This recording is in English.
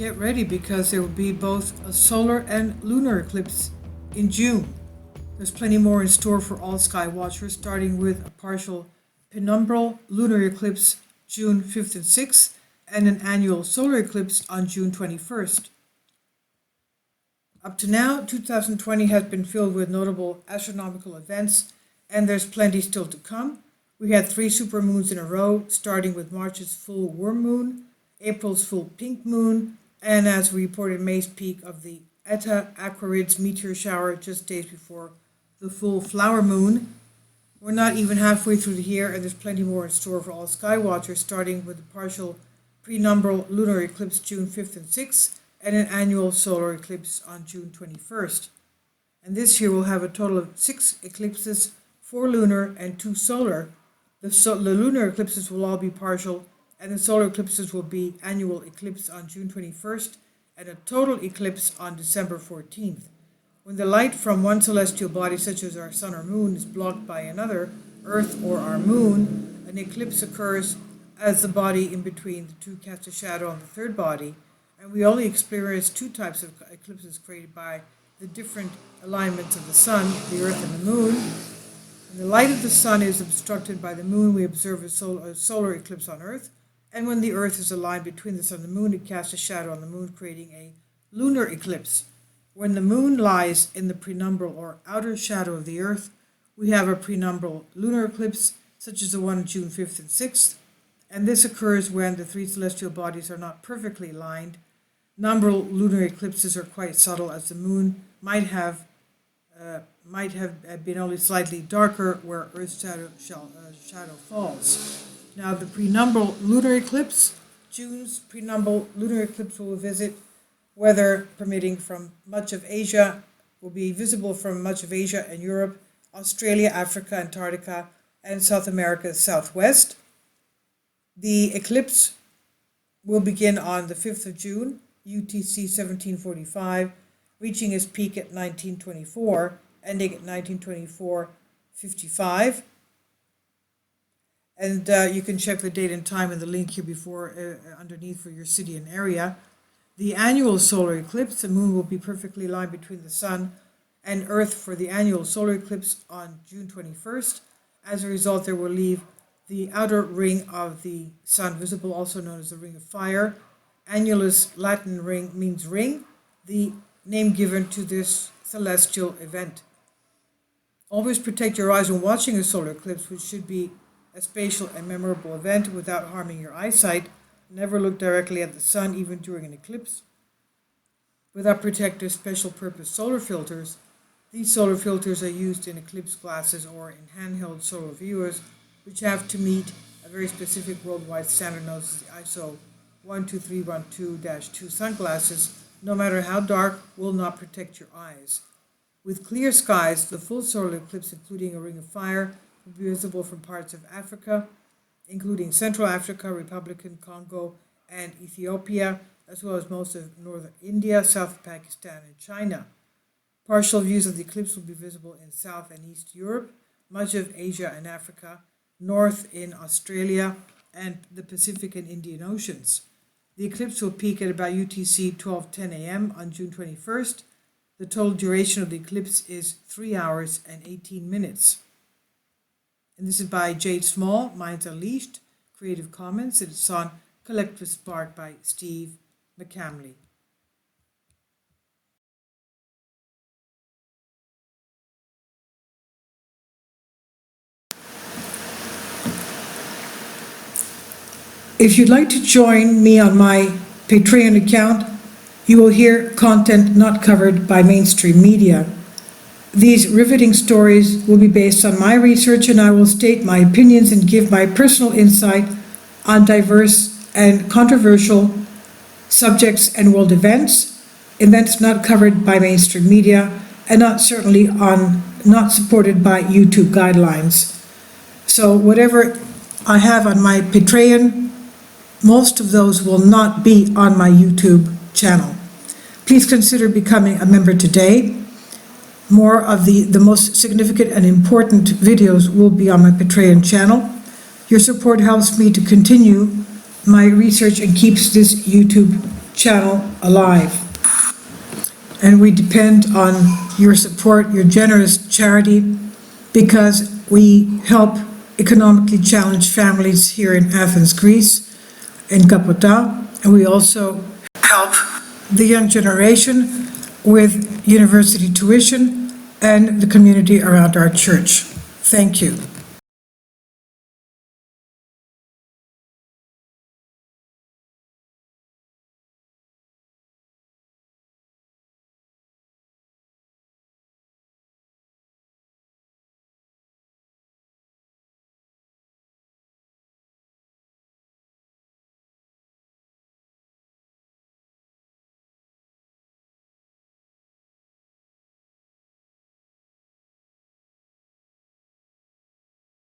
get ready because there will be both a solar and lunar eclipse in June. There's plenty more in store for all sky watchers, starting with a partial penumbral lunar eclipse June 5th and 6th, and an annual solar eclipse on June 21st. Up to now, 2020 has been filled with notable astronomical events, and there's plenty still to come. We had 3 supermoons in a row, starting with March's full worm moon, April's full pink moon, and as we reported, May's peak of the Eta Aquarids meteor shower just days before the full flower moon. We're not even halfway through the year, and there's plenty more in store for all sky watchers, starting with the partial penumbral lunar eclipse June 5th and 6th, and an annual solar eclipse on June 21st. And this year we'll have a total of 6 eclipses, 4 lunar and 2 solar. The lunar eclipses will all be partial, and the solar eclipses will be annual eclipse on June 21st and a total eclipse on December 14th. When the light from one celestial body, such as our sun or moon, is blocked by another, Earth or our moon, an eclipse occurs as the body in between the two casts a shadow on the third body, and we only experience 2 types of eclipses created by the different alignments of the sun, the Earth, and the moon. When the light of the sun is obstructed by the moon, we observe a solar eclipse on Earth, and when the Earth is aligned between the sun and the moon, it casts a shadow on the moon, creating a lunar eclipse. When the moon lies in the penumbral or outer shadow of the Earth, we have a penumbral lunar eclipse, such as the one on June 5th and 6th, and this occurs when the 3 celestial bodies are not perfectly aligned. Numbral lunar eclipses are quite subtle, as the moon might have been only slightly darker where Earth's shadow falls. Now, the penumbral lunar eclipse, June's penumbral lunar eclipse, will visit, weather permitting, from much of Asia, will be visible from much of Asia and Europe, Australia, Africa, Antarctica, and South America's southwest. The eclipse will begin on the 5th of June, UTC 1745, reaching its peak at 1924, ending at 1924:55. And you can check the date and time in the link here underneath for your city and area. The annual solar eclipse, the moon will be perfectly aligned between the sun and Earth for the annual solar eclipse on June 21st. As a result, there will leave the outer ring of the sun visible, also known as the ring of fire. Annulus Latin ring means ring, the name given to this celestial event. Always protect your eyes when watching a solar eclipse, which should be a spatial and memorable event without harming your eyesight. Never look directly at the sun, even during an eclipse. Without protective special purpose solar filters, these solar filters are used in eclipse glasses or in handheld solar viewers, which have to meet a very specific worldwide standard known as the ISO 12312-2 sunglasses. No matter how dark, will not protect your eyes. With clear skies, the full solar eclipse, including a ring of fire, will be visible from parts of Africa, including Central Africa, Republican Congo, and Ethiopia, as well as most of northern India, South Pakistan, and China. Partial views of the eclipse will be visible in South and East Europe, much of Asia and Africa, north in Australia, and the Pacific and Indian Oceans. The eclipse will peak at about UTC 12:10 a.m. on June 21st. The total duration of the eclipse is 3 hours and 18 minutes. And this is by Jade Small, Minds Unleashed, Creative Commons. It's on Collective Spark by Steve McCamley. If you'd like to join me on my Patreon account, you will hear content not covered by mainstream media. These riveting stories will be based on my research, and I will state my opinions and give my personal insight on diverse and controversial subjects and world events not covered by mainstream media, and not supported by YouTube guidelines. So whatever I have on my Patreon, most of those will not be on my YouTube channel. Please consider becoming a member today. More of the most significant and important videos will be on my Patreon channel. Your support helps me to continue my research and keeps this YouTube channel alive. And we depend on your support, your generous charity, because we help economically challenged families here in Athens, Greece, in Kapota, and we also help the young generation with university tuition and the community around our church. Thank you.